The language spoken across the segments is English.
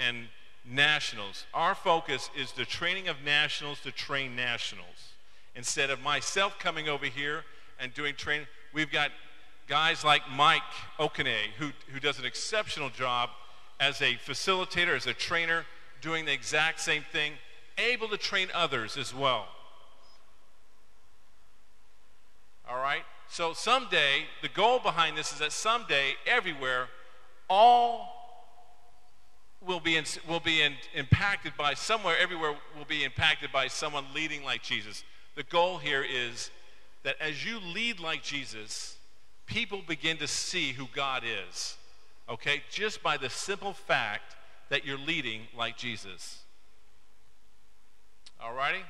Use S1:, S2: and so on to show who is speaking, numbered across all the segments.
S1: and nationals. Our focus is the training of nationals to train nationals. Instead of myself coming over here and doing training, we've got guys like Mike Okene, who does an exceptional job as a facilitator, as a trainer, doing the exact same thing, able to train others as well. All right? So someday, the goal behind this is that someday, everywhere, all will be impacted by somewhere, everywhere will be impacted by someone leading like Jesus. The goal here is that as you lead like Jesus, people begin to see who God is, okay? Just by the simple fact that you're leading like Jesus. All righty?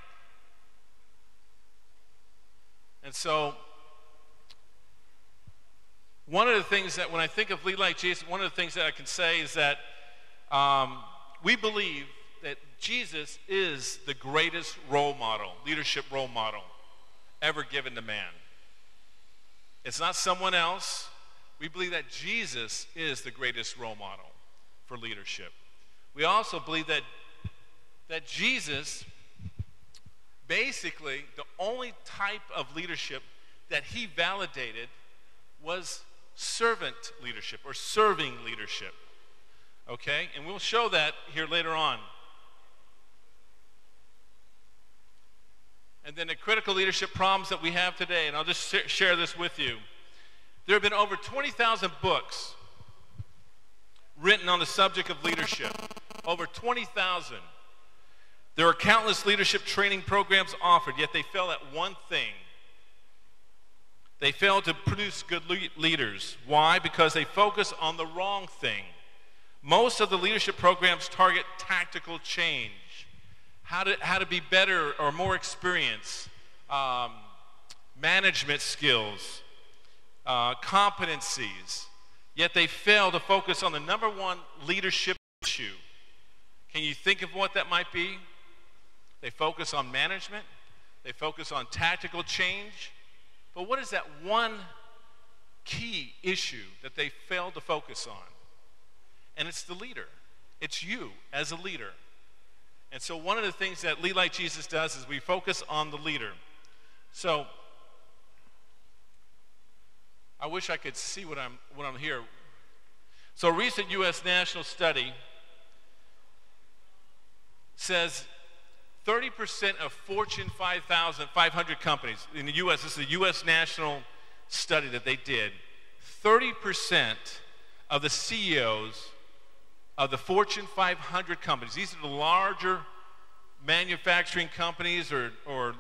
S1: And so, one of the things that when I think of lead like Jesus, one of the things that I can say is that we believe that Jesus is the greatest role model, leadership role model, ever given to man. It's not someone else. We believe that Jesus is the greatest role model for leadership. We also believe that Jesus, basically, the only type of leadership that he validated was servant leadership or serving leadership. Okay? And we'll show that here later on. And then the critical leadership problems that we have today, and I'll just share this with you. There have been over 20,000 books written on the subject of leadership. Over 20,000. There are countless leadership training programs offered, yet they fail at one thing. They fail to produce good leaders. Why? Because they focus on the wrong thing. Most of the leadership programs target tactical change, how to be better or more experienced, management skills, competencies, yet they fail to focus on the number one leadership issue. Can you think of what that might be? They focus on management, they focus on tactical change, but what is that one key issue that they fail to focus on? And it's the leader. It's you as a leader. And so one of the things that Lead Like Jesus does is we focus on the leader. So I wish I could see what I'm here. So a recent U.S. national study says 30% of Fortune 500 companies in the U.S., this is a U.S. national study that they did, 30% of the CEOs of the Fortune 500 companies, these are the larger manufacturing companies or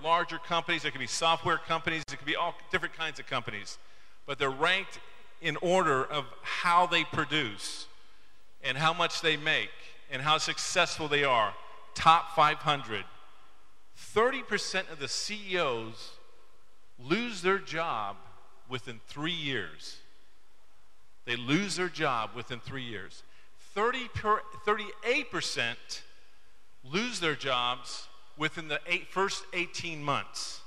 S1: larger companies, it could be software companies, it could be all different kinds of companies, but they're ranked in order of how they produce and how much they make and how successful they are. Top 500. 30% of the CEOs lose their job within 3 years. They lose their job within 3 years. 38% lose their jobs within the first 18 months.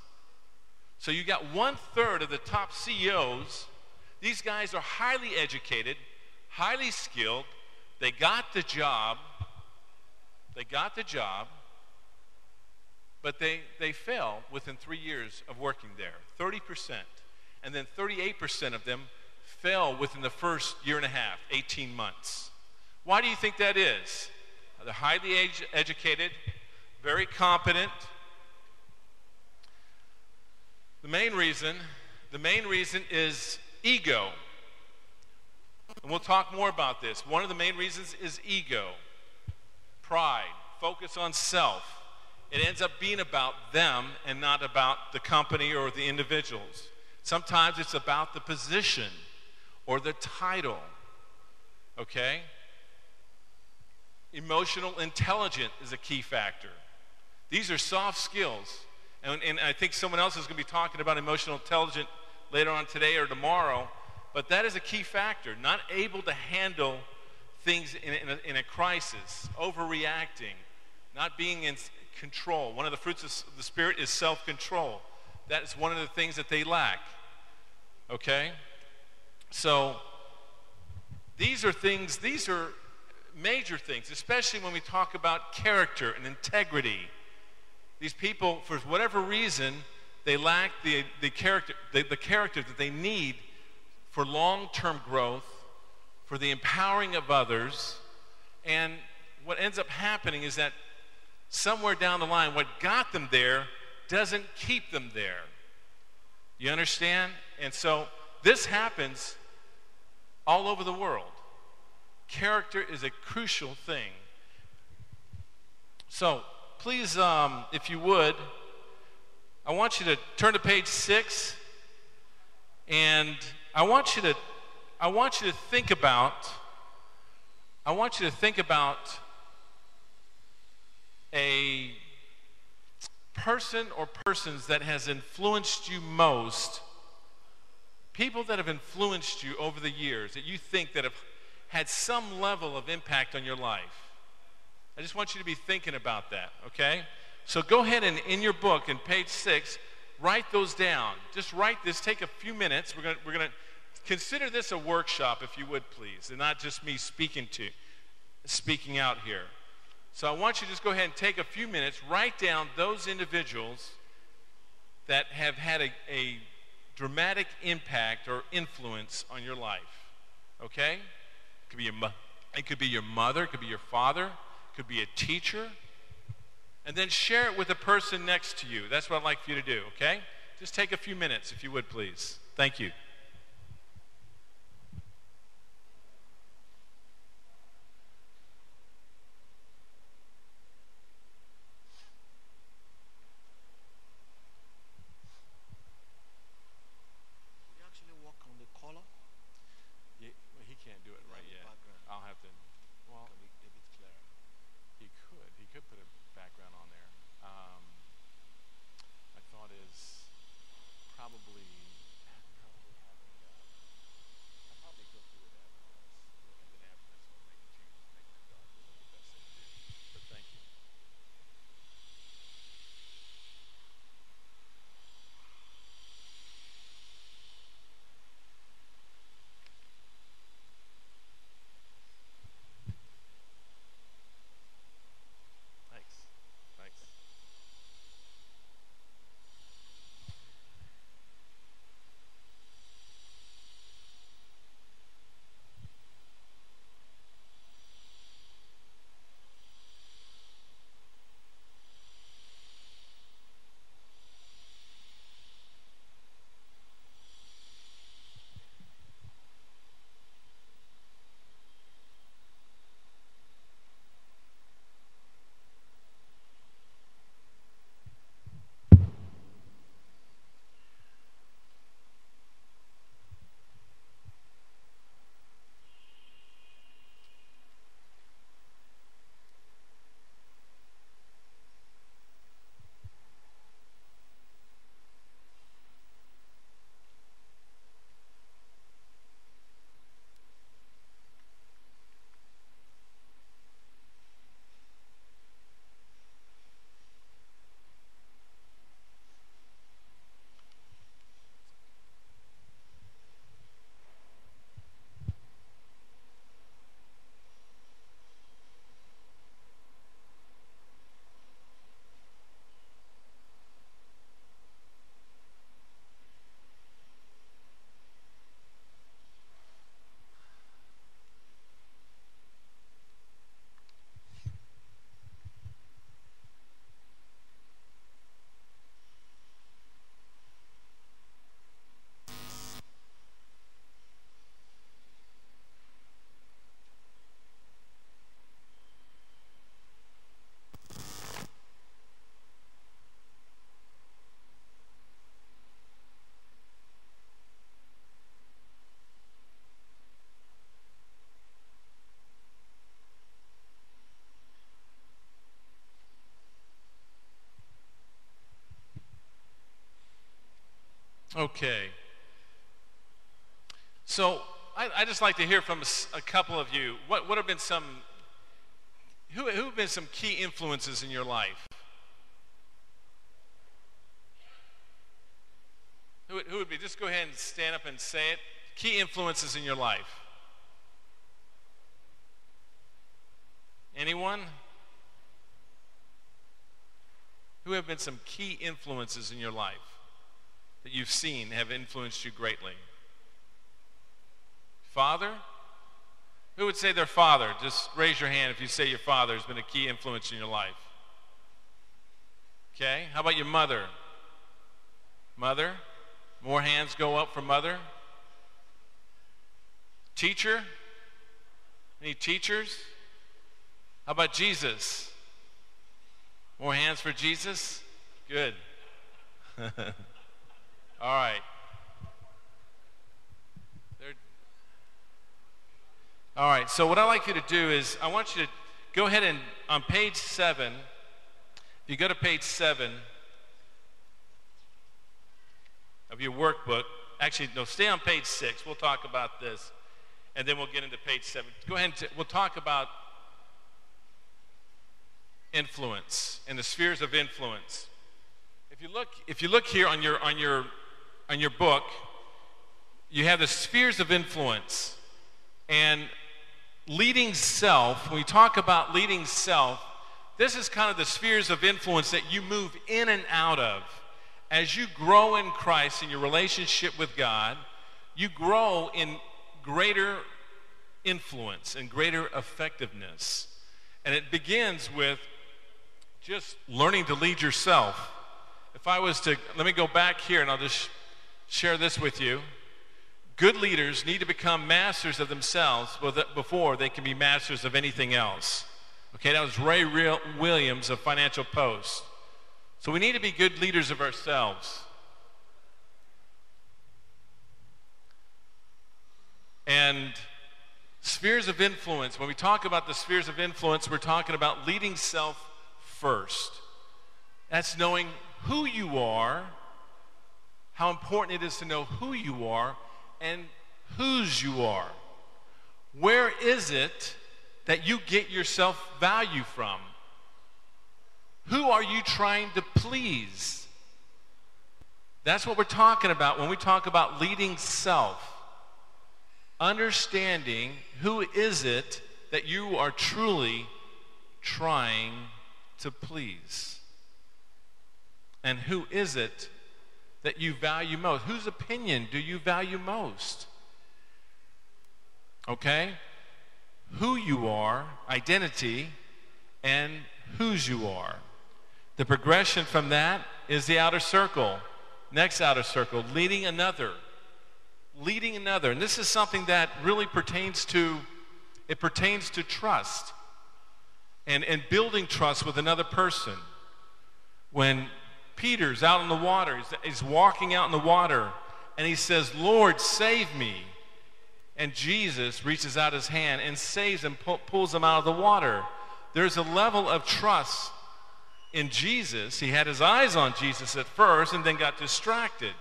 S1: So you got 1/3 of the top CEOs. These guys are highly educated, highly skilled. They got the job. But they fail within 3 years of working there, 30%. And then 38% of them fail within the first year and a half, 18 months. Why do you think that is? They're highly educated, very competent. The main reason is ego. And we'll talk more about this. One of the main reasons is ego, pride, focus on self. It ends up being about them and not about the company or the individuals. Sometimes it's about the position or the title, okay? Emotional intelligence is a key factor. These are soft skills. And I think someone else is going to be talking about emotional intelligence later on today or tomorrow. But that is a key factor. Not able to handle things in a crisis, overreacting, not being in control. One of the fruits of the Spirit is self-control. That is one of the things that they lack. Okay? So these are major things, especially when we talk about character and integrity. These people, for whatever reason, they lack the character that they need for long-term growth, for the empowering of others. And what ends up happening is that somewhere down the line, what got them there doesn't keep them there. You understand? And so this happens all over the world. Character is a crucial thing. So please, if you would, I want you to turn to page 6, and I want you to think about a person or persons that has influenced you most, people that have influenced you over the years that you think that have had some level of impact on your life. I just want you to be thinking about that, okay? So go ahead and in your book, in page 6, write those down. Just write this. Take a few minutes. We're gonna consider this a workshop, if you would, please, and not just me speaking out here. So I want you to just go ahead and take a few minutes, write down those individuals that have had a dramatic impact or influence on your life, okay? It could be your mother, it could be your father, it could be a teacher. And then share it with the person next to you. That's what I'd like for you to do, okay? Just take a few minutes, if you would, please. Thank you.
S2: You actually work on the color?
S1: Yeah, well, he can't do it right yet. I'll have to. Well,
S2: Can be a bit clearer.
S1: he could put a background on there. My thought is probably having. I'll probably go through it after this, and then after this, we'll make a change, make it dark. That's the best thing to do. But thank you. Thanks. Okay. So I just like to hear from a couple of you. What have been who have been some key influences in your life? Who would be? Just go ahead and stand up and say it. Key influences in your life. Anyone? Who have been some key influences in your life that you've seen have influenced you greatly? Father? Who would say their father? Just raise your hand if you say your father has been a key influence in your life. Okay, how about your mother? Mother? More hands go up for mother. Teacher? Any teachers? How about Jesus? More hands for Jesus? Good. All right. All right, so what I'd like you to do is I want you to go ahead and on page 7, if you go to page 7 of your workbook, actually, no, stay on page 6. We'll talk about this, and then we'll get into page 7. Go ahead and we'll talk about influence and the spheres of influence. If you look here on your book, you have the spheres of influence. And leading self, when we talk about leading self, this is kind of the spheres of influence that you move in and out of. As you grow in Christ in your relationship with God, you grow in greater influence and greater effectiveness. And it begins with just learning to lead yourself. If I was to, let me go back here and I'll just share this with you. Good leaders need to become masters of themselves before they can be masters of anything else. Okay, that was Ray Williams of Financial Post. So we need to be good leaders of ourselves. And spheres of influence, when we talk about the spheres of influence, we're talking about leading self first. That's knowing who you are, how important it is to know who you are, and whose you are. Where is it that you get your self-value from? Who are you trying to please? That's what we're talking about when we talk about leading self. Understanding who is it that you are truly trying to please. And who is it that you value most? Whose opinion do you value most? Okay? Who you are, identity, and whose you are. The progression from that is the outer circle. Next outer circle, leading another. Leading another. And this is something that really pertains to trust. And building trust with another person. When Peter's out in the water, he's walking out in the water, and he says, "Lord, save me." And Jesus reaches out his hand and saves him, pulls him out of the water. There's a level of trust in Jesus. He had his eyes on Jesus at first and then got distracted.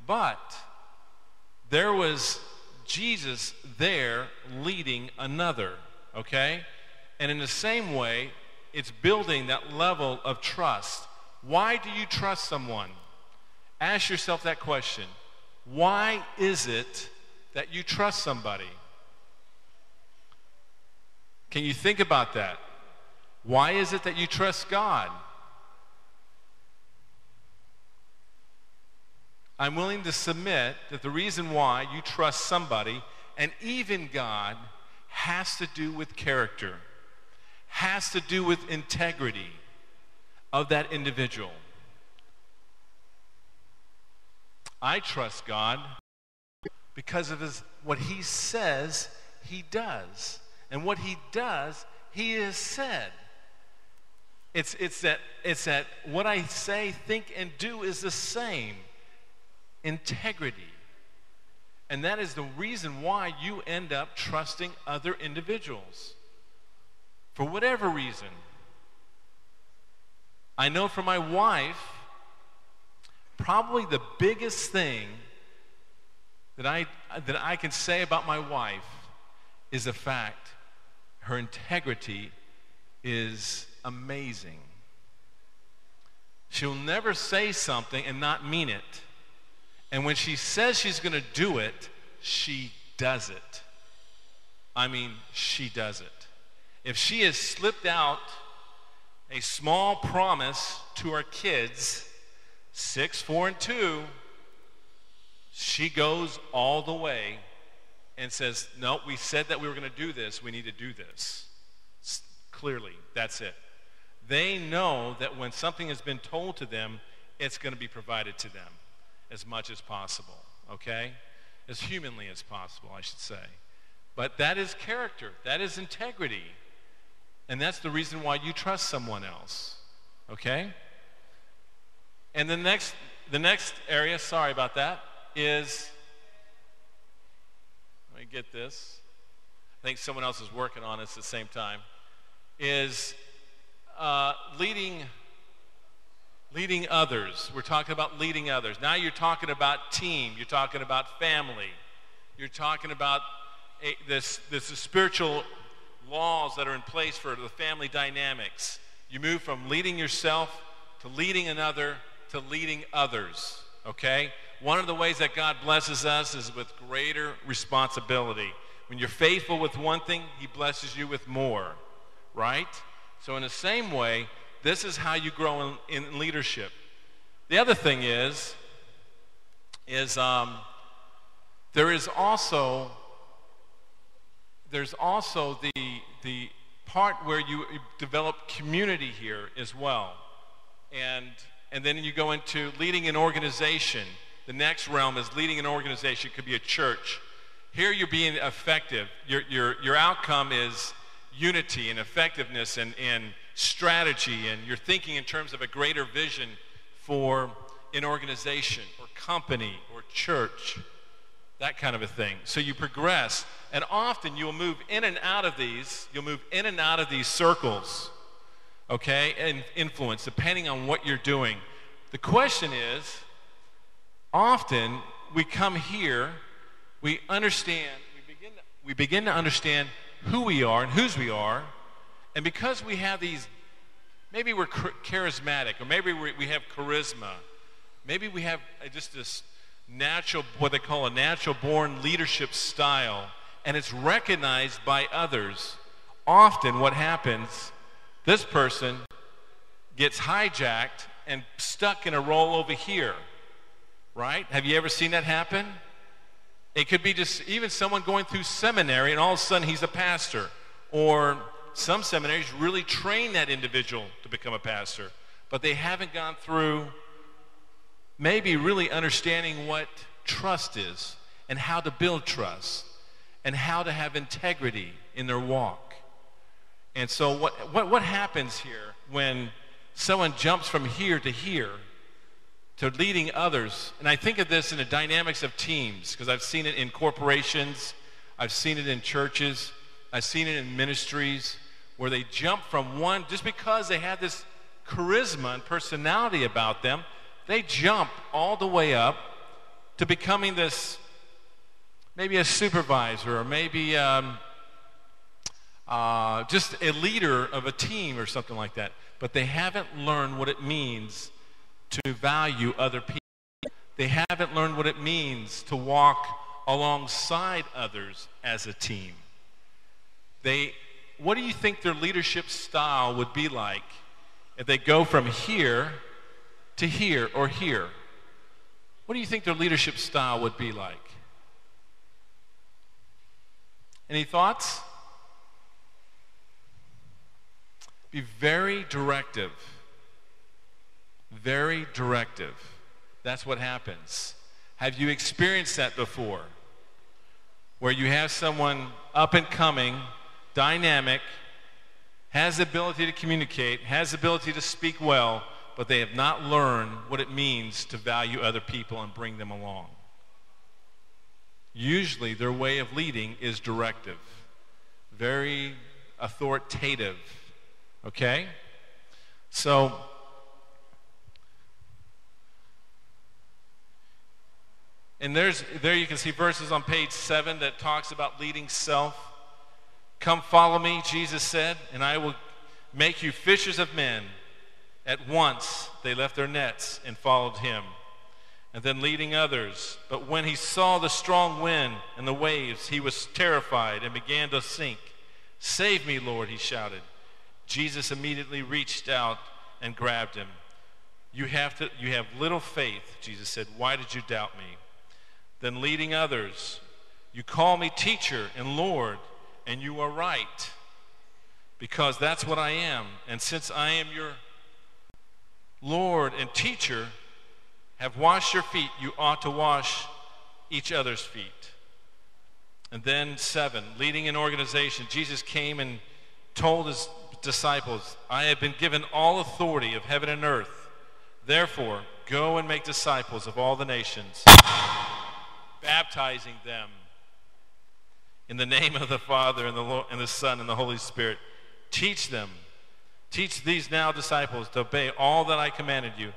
S1: But there was Jesus there leading another, okay? And in the same way, it's building that level of trust. Why do you trust someone? Ask yourself that question. Why is it that you trust somebody? Can you think about that? Why is it that you trust God? I'm willing to submit that the reason why you trust somebody, and even God, has to do with character, has to do with integrity of that individual. I trust God because of what he says he does. And what he does, he has said. It's that what I say, think, and do is the same. Integrity. And that is the reason why you end up trusting other individuals. For whatever reason. I know for my wife, probably the biggest thing that I can say about my wife is the fact her integrity is amazing. She'll never say something and not mean it. And when she says she's going to do it, she does it. I mean, she does it. if she has slipped out a small promise to her kids, 6, 4, and 2, she goes all the way and says, no, we said that we were going to do this. We need to do this. Clearly, that's it. They know that when something has been told to them, it's going to be provided to them as much as possible, okay? As humanly as possible, I should say. But that is character. That is integrity. And that's the reason why you trust someone else, okay? And the next area, sorry about that, is, let me get this. I think someone else is working on this at the same time, is leading others. We're talking about leading others. Now you're talking about team. You're talking about family. You're talking about this spiritual laws that are in place for the family dynamics. You move from leading yourself to leading another to leading others, okay? One of the ways that God blesses us is with greater responsibility. When you're faithful with one thing, he blesses you with more, right? So in the same way, this is how you grow in leadership. The other thing is there is also the part where you develop community here as well. And then you go into leading an organization. The next realm is leading an organization. It could be a church. Here you're being effective. Your outcome is unity and effectiveness and strategy, and you're thinking in terms of a greater vision for an organization or company or church, that kind of a thing. So you progress, and often you'll move in and out of these. You'll move in and out of these circles, okay, and influence depending on what you're doing. The question is, often we come here, we understand, we begin to understand who we are and whose we are, and because we have these, maybe we're charismatic, or maybe we have charisma, maybe we have just this natural, what they call a natural born leadership style, and it's recognized by others. Often what happens, this person gets hijacked and stuck in a role over here, right? Have you ever seen that happen? It could be just even someone going through seminary and all of a sudden he's a pastor. Or some seminaries really train that individual to become a pastor, but they haven't gone through maybe really understanding what trust is and how to build trust and how to have integrity in their walk. And so what happens here when someone jumps from here to leading others? And I think of this in the dynamics of teams, because I've seen it in corporations, I've seen it in churches, I've seen it in ministries, where they jump from one, just because they have this charisma and personality about them, they jump all the way up to becoming this, maybe a supervisor, or maybe just a leader of a team or something like that. But they haven't learned what it means to value other people. They haven't learned what it means to walk alongside others as a team. What do you think their leadership style would be like if they go from here to here or here? What do you think their leadership style would be like? Any thoughts? Be very directive. Very directive. That's what happens. Have you experienced that before? Where you have someone up and coming, dynamic, has the ability to communicate, has the ability to speak well, but they have not learned what it means to value other people and bring them along. Usually their way of leading is directive, very authoritative, okay? So, and there you can see verses on page 7 that talks about leading self. Come follow me, Jesus said, and I will make you fishers of men. At once they left their nets and followed him. And then leading others. But when he saw the strong wind and the waves, he was terrified and began to sink. "Save me, Lord," he shouted. Jesus immediately reached out and grabbed him. You have little faith," Jesus said. "Why did you doubt me?" Then leading others, "You call me teacher and Lord, and you are right, because that's what I am. And since I am your Lord and teacher, have washed your feet, you ought to wash each other's feet." And then 7, leading an organization, Jesus came and told his disciples, "I have been given all authority of heaven and earth. Therefore, go and make disciples of all the nations, baptizing them in the name of the Father and the Son and the Holy Spirit. Teach these now disciples to obey all that I commanded you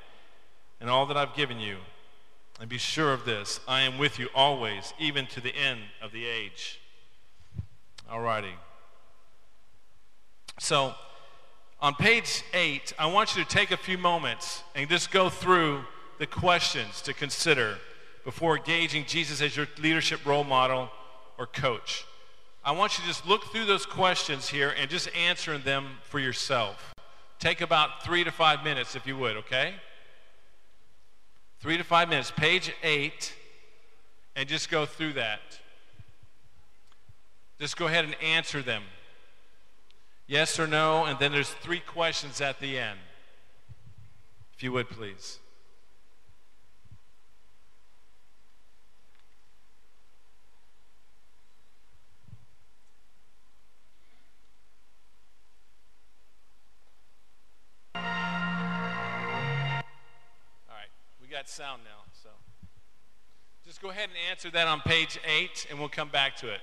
S1: and all that I've given you. And be sure of this, I am with you always, even to the end of the age." All righty. So, on page 8, I want you to take a few moments and just go through the questions to consider before engaging Jesus as your leadership role model or coach. I want you to just look through those questions here and just answer them for yourself. Take about 3 to 5 minutes if you would, okay? 3 to 5 minutes, page 8, and just go through that. Just go ahead and answer them. Yes or no, and then there's 3 questions at the end. If you would, please. All right, we got sound now, so just go ahead and answer that on page 8, and we'll come back to it.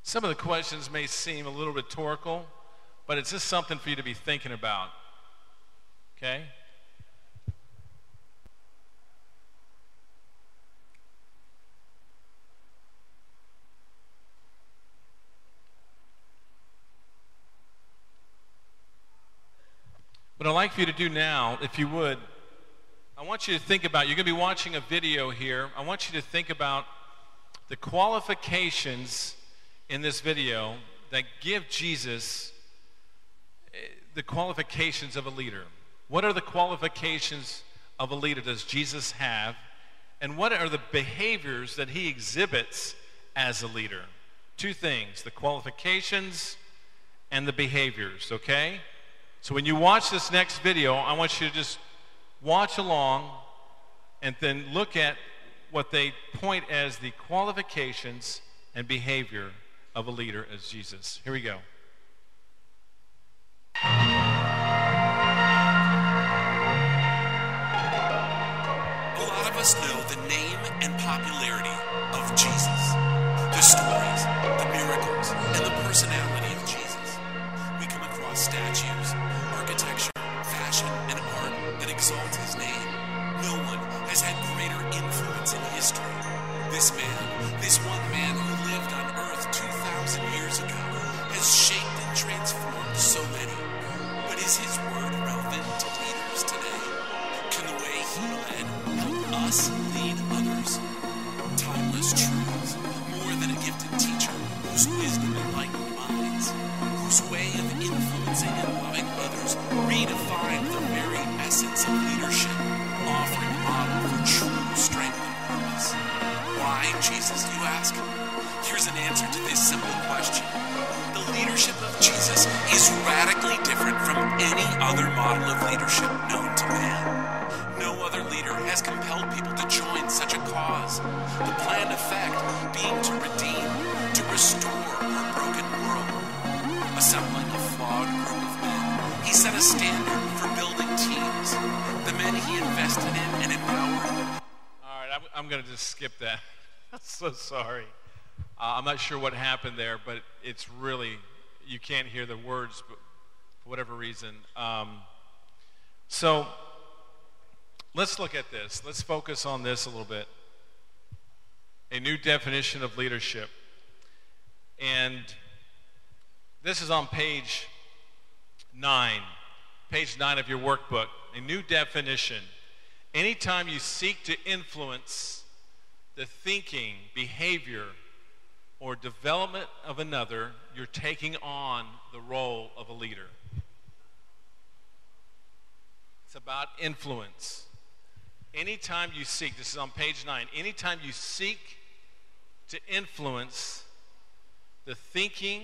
S1: Some of the questions may seem a little rhetorical, but it's just something for you to be thinking about. Okay? What I'd like for you to do now, if you would, I want you to think about, you're going to be watching a video here. I want you to think about the qualifications in this video that give Jesus the qualifications of a leader. What are the qualifications of a leader does Jesus have? And what are the behaviors that he exhibits as a leader? 2 things, the qualifications and the behaviors, okay? So when you watch this next video, I want you to just watch along and then look at what they point as the qualifications and behavior of a leader as Jesus. Here we go.
S3: A lot of us know the name and popularity of Jesus, the stories, the miracles, and the personality of Jesus. We come across statues, architecture, fashion, and art that exalt his name. No one has had greater influence in history. This man, this one man who lived on earth 2,000 years ago, has shaped and transformed so many. But is his word relevant to leaders today? Can the way he led help us lead others? Timeless truths, more than a gifted teacher whose wisdom enlightened minds, whose way of influencing and loving others redefined the very essence of leadership, offering a model for true strength and purpose. Why Jesus, you ask? Here's an answer to this simple question. The leadership of Jesus is radically different from any other model of leadership known to man. No other leader has compelled people to join such a cause. The planned effect being to redeem, to restore our broken world. Assembling a flawed group of men, he set a standard for building teams. The men he invested in and empowered.
S1: All right, I'm going to just skip that. I'm so sorry. I'm not sure what happened there, but it's really, you can't hear the words but for whatever reason. So let's look at this. Let's focus on this a little bit. A new definition of leadership. And this is on page 9 of your workbook. A new definition. Anytime you seek to influence the thinking, behavior, or development of another, you're taking on the role of a leader. It's about influence. Anytime you seek, this is on page 9, anytime you seek to influence the thinking,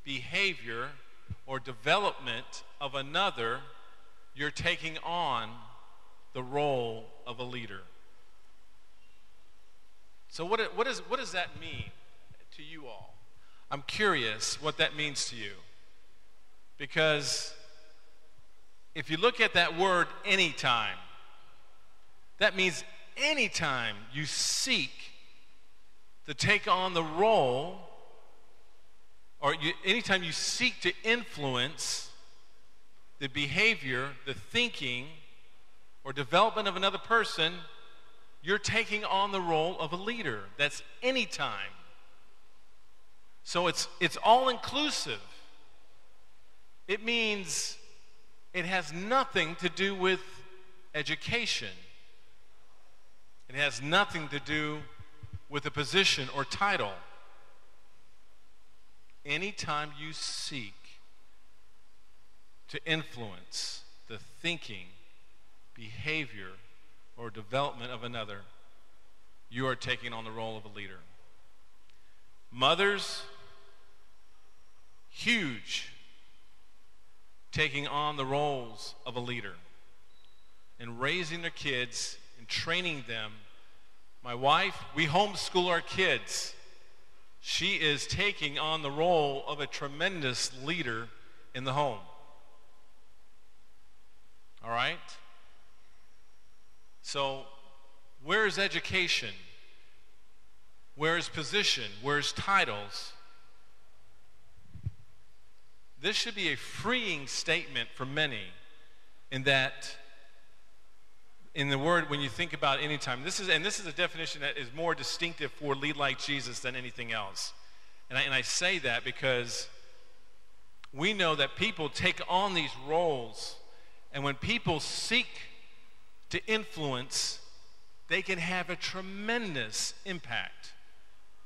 S1: behavior, or development of another, you're taking on the role of a leader. So what does that mean to you all? I'm curious what that means to you. Because if you look at that word anytime, that means anytime you seek to take on the role, or anytime you seek to influence the behavior, the thinking, or development of another person, you're taking on the role of a leader. That's any time. So it's all inclusive. It means it has nothing to do with education. It has nothing to do with a position or title. Anytime you seek to influence the thinking, behavior, or development of another, you are taking on the role of a leader. Mothers, huge, taking on the roles of a leader and raising their kids and training them. My wife, we homeschool our kids. She is taking on the role of a tremendous leader in the home. All right? So, where is education? Where is position? Where is titles? This should be a freeing statement for many in that, in the word, when you think about any time, this is a definition that is more distinctive for Lead Like Jesus than anything else. And I say that because we know that people take on these roles, and when people seek to influence, they can have a tremendous impact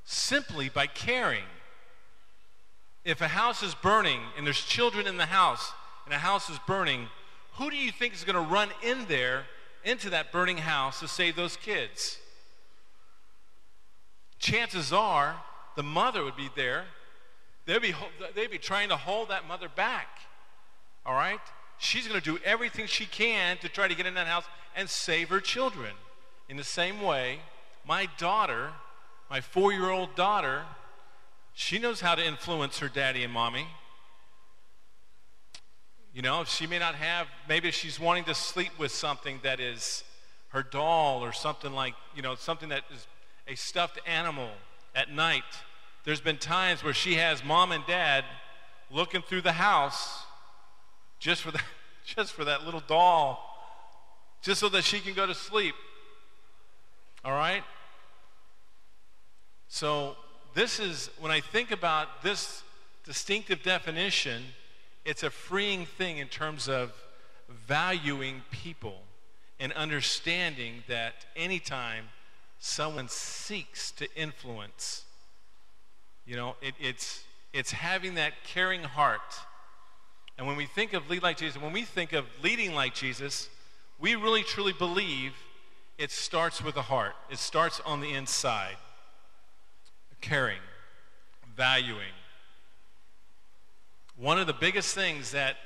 S1: simply by caring. If a house is burning and there's children in the house and a house is burning, who do you think is going to run in there into that burning house to save those kids? Chances are the mother would be there. They'd be trying to hold that mother back. All right? She's going to do everything she can to try to get in that house and save her children. In the same way, my daughter, my 4-year-old daughter, she knows how to influence her daddy and mommy. You know, she may not have, maybe she's wanting to sleep with something that is her doll or something like, you know, something that is a stuffed animal at night. There's been times where she has mom and dad looking through the house just for that little doll, just so that she can go to sleep. All right? So this is, when I think about this distinctive definition, it's a freeing thing in terms of valuing people and understanding that anytime someone seeks to influence, you know, it's having that caring heart. And when we think of lead like Jesus, when we think of leading like Jesus, we really truly believe it starts with the heart. It starts on the inside. Caring, valuing. One of the biggest things that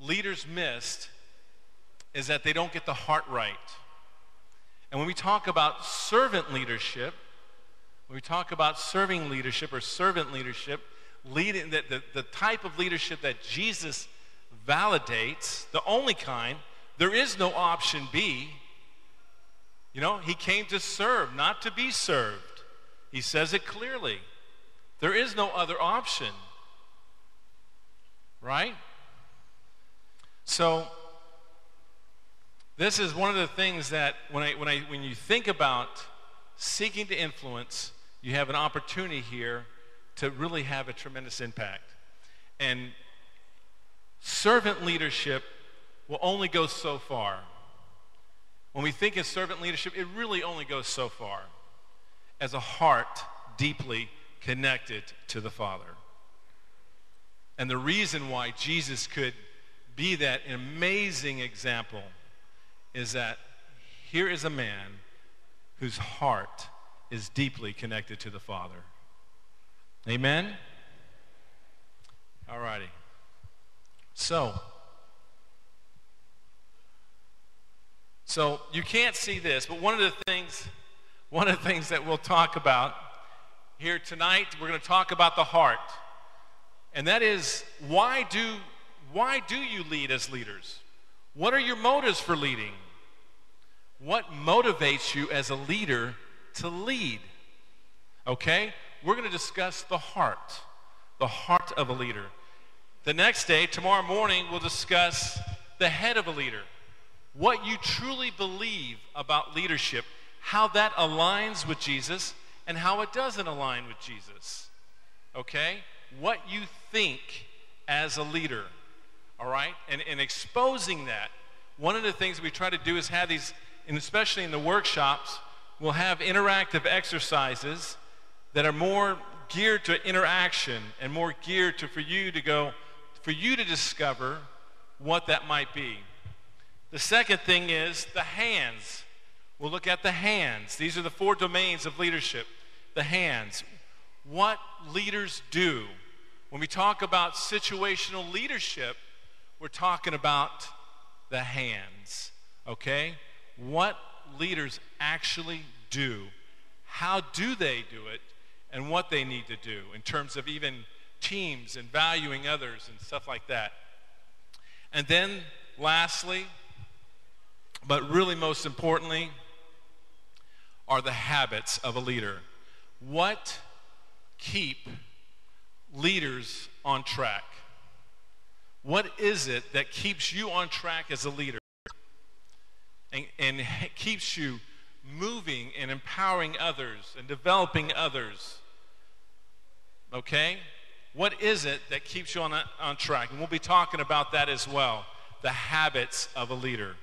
S1: leaders missed is that they don't get the heart right. And when we talk about servant leadership, when we talk about serving leadership or servant leadership, leading the type of leadership that Jesus validates, the only kind, there is no option B. You know, he came to serve, not to be served. He says it clearly. There is no other option. Right? So this is one of the things that when you think about seeking to influence, you have an opportunity here to really have a tremendous impact. And servant leadership will only go so far. When we think of servant leadership, it really only goes so far as a heart deeply connected to the Father. And the reason why Jesus could be that amazing example is that here is a man whose heart is deeply connected to the Father. Amen? All righty. So you can't see this, but one of the things that we'll talk about here tonight, we're going to talk about the heart. And that is, why do you lead as leaders? What are your motives for leading? What motivates you as a leader to lead? Okay? We're going to discuss the heart of a leader. The next day, tomorrow morning, we'll discuss the head of a leader. What you truly believe about leadership, how that aligns with Jesus, and how it doesn't align with Jesus. Okay? What you think as a leader. All right? And exposing that. One of the things we try to do is have these, and especially in the workshops, we'll have interactive exercises that are more geared to interaction and more geared to for you to discover what that might be. The second thing is the hands. We'll look at the hands. These are the 4 domains of leadership. The hands. What leaders do. When we talk about situational leadership, we're talking about the hands. Okay? What leaders actually do. How do they do it? And what they need to do in terms of even teams and valuing others and stuff like that. And then lastly, but really most importantly, are the habits of a leader. What keep leaders on track? What is it that keeps you on track as a leader and keeps you moving and empowering others and developing others? Okay? What is it that keeps you on track? And we'll be talking about that as well. The habits of a leader.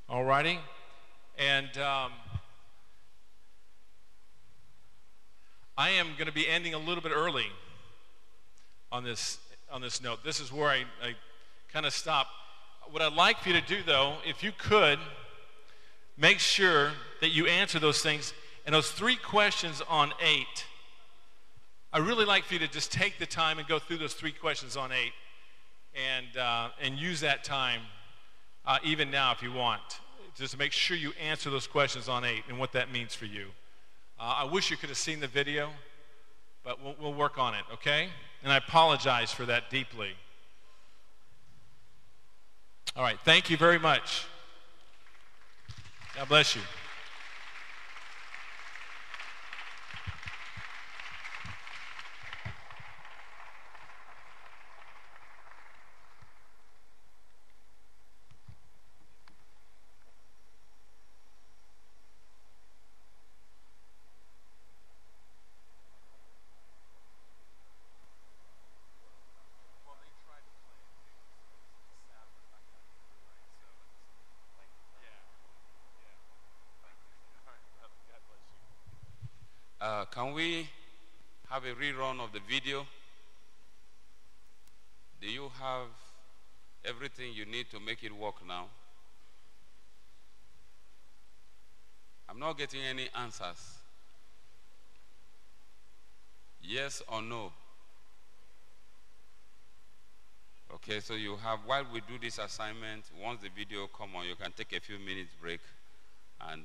S1: All righty? And I am going to be ending a little bit early on this note. This is where I kind of stop. What I'd like for you to do, though, if you could, make sure that you answer those things. And those 3 questions on 8, I really like for you to just take the time and go through those 3 questions on 8 and use that time even now if you want just to make sure you answer those questions on 8 and what that means for you. I wish you could have seen the video, but we'll work on it, okay? And I apologize for that deeply. All right, thank you very much. God bless you.
S4: Can we have a rerun of the video? Do you have everything you need to make it work now? I'm not getting any answers. Yes or no? Okay, so you have, while we do this assignment, once the video come on, you can take a few minutes break and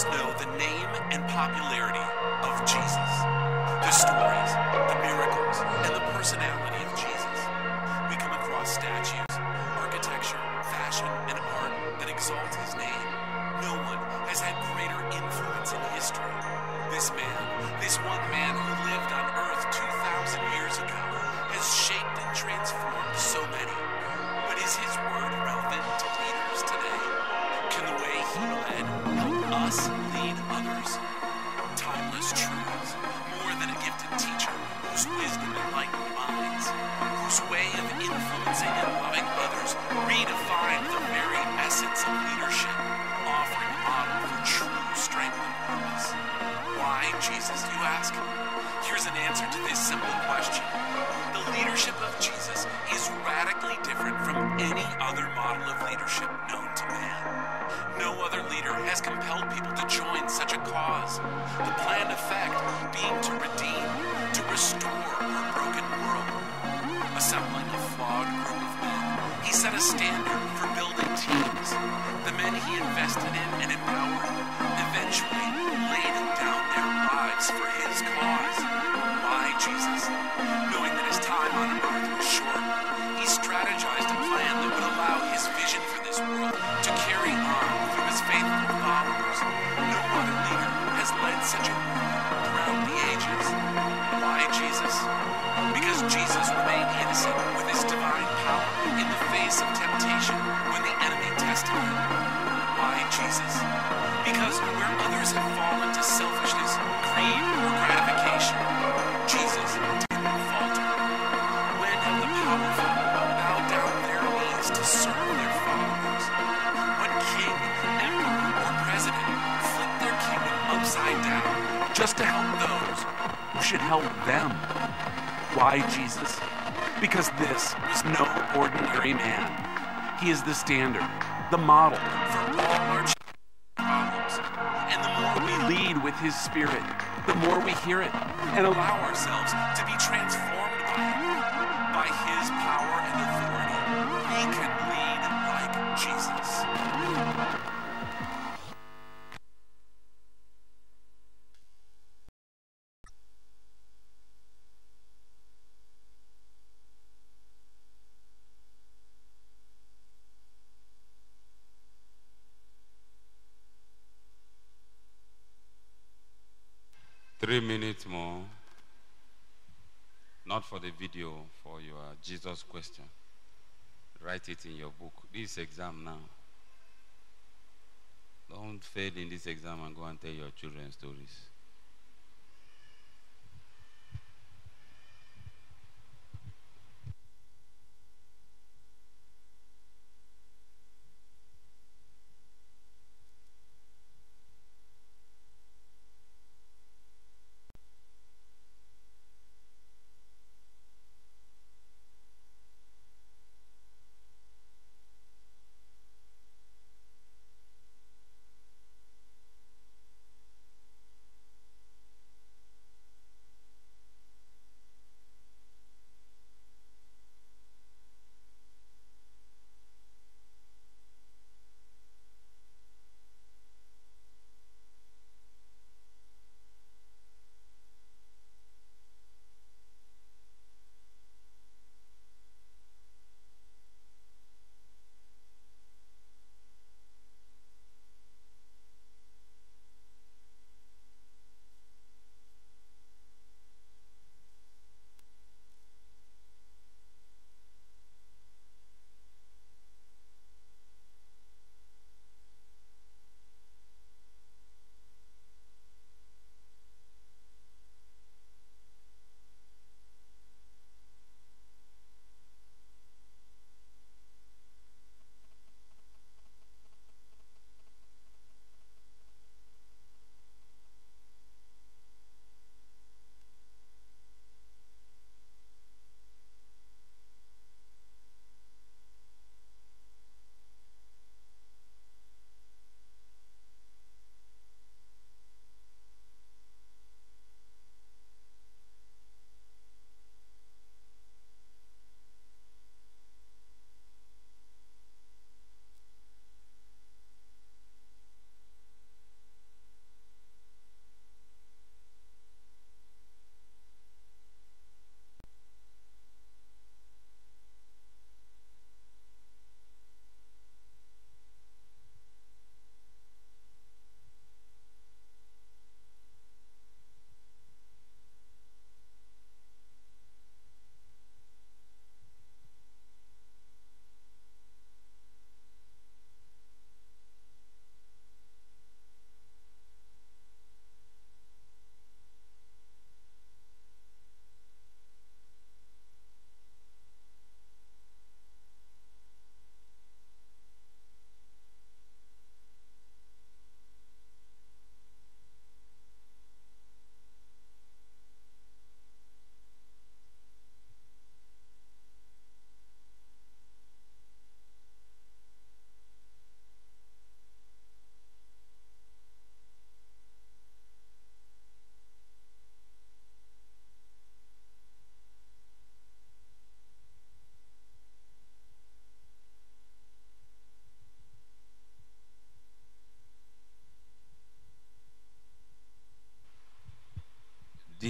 S3: know the name and popularity of Jesus, the stories, the miracles, and the personality of Jesus. We come across statues, architecture, fashion, and art that exalt his name. No one has had greater influence in history. This one man who lived on earth 2,000 years ago, has shaped and transformed so many. But is his word relevant to leaders today? Can the way he led help us lead others? Timeless truths, more than a gifted teacher whose wisdom enlightened minds, whose way of influencing and loving others redefined the very essence of leadership, offering a model for true strength and purpose. Why Jesus, you ask? Here's an answer to this simple question. The leadership of Jesus is radically different from any other model of leadership known to man. No other leader has compelled people to join such a cause. The planned effect being to redeem, to restore our broken world. Assembling a flawed group of men, he set a standard for building teams. The men he invested in and empowered eventually laid down their lives for his cause. Why Jesus? Knowing that his time on earth was short, he strategized a plan that would allow his vision for this world to carry on through his faithful followers. No other leader has led such a movement throughout the ages. Why Jesus? Because Jesus remained innocent with his divine power in the face of temptation when the enemy tested him. Why Jesus? Because where others have fallen to selfishness, greed, or gratification, Jesus didn't falter. When have the powerful bowed down their knees to serve their followers? What king, emperor, or president flipped their kingdom upside down just to help those who should help them? Why Jesus? Because this was no ordinary man. He is the standard, the model for all our problems. And the more we lead with his spirit, the more we hear it and allow ourselves to be transformed by it. By his power and authority, we can lead like Jesus.
S4: 3 minutes more. Not for the video, for your Jesus question. Write it in your book. This exam now. Don't fail in this exam and go and tell your children stories.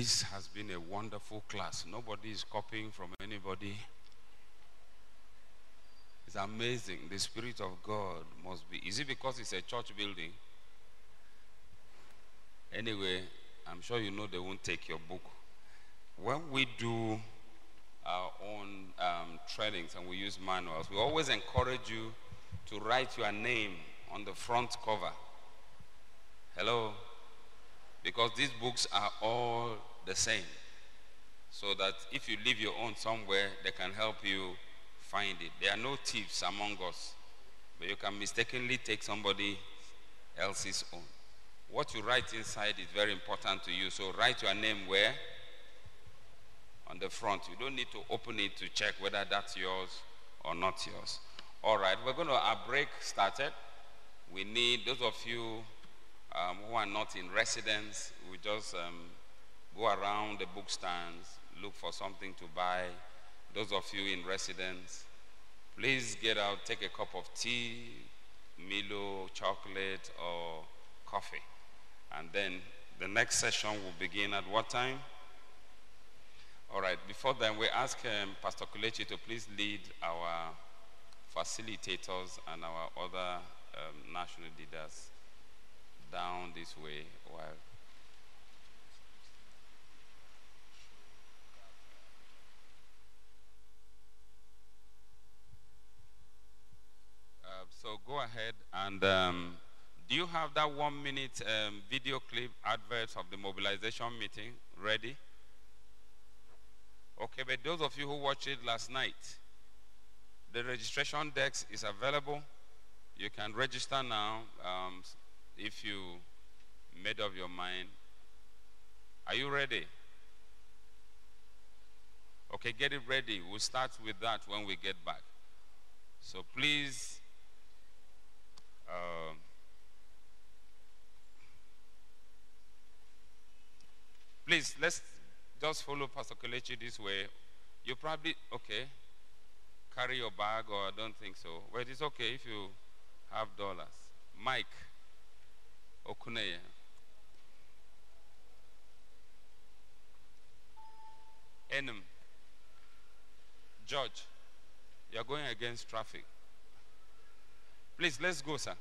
S4: This has been a wonderful class. Nobody is copying from anybody. It's amazing. The Spirit of God must be. Is it because it's a church building? Anyway, I'm sure you know they won't take your book. When we do our own trainings and we use manuals, we always encourage you to write your name on the front cover. Hello? Because these books are all the same. So that if you leave your own somewhere, they can help you find it. There are no thieves among us, but you can mistakenly take somebody else's own. What you write inside is very important to you. So write your name where? On the front. You don't need to open it to check whether that's yours or not yours. All right, we're going to, our break started. We need, those of you who are not in residence, we just go around the book stands, look for something to buy. Those of you in residence, please get out, take a cup of tea, Milo, chocolate, or coffee. And then the next session will begin at what time? All right, before then, we ask Pastor Kulechi to please lead our facilitators and our other national leaders down this way while so go ahead and do you have that 1 minute video clip advert of the mobilization meeting ready? Okay, but those of you who watched it last night, the registration desk is available. You can register now if you made up your mind. Are you ready? Okay, get it ready. We'll start with that when we get back. So please, please, let's just follow Pastor Kelechi this way. You probably, okay, carry your bag, or I don't think so. Well, it's okay if you have dollars. Mike Okuneye. Enem. George, you're going against traffic. Please, let's go, sir.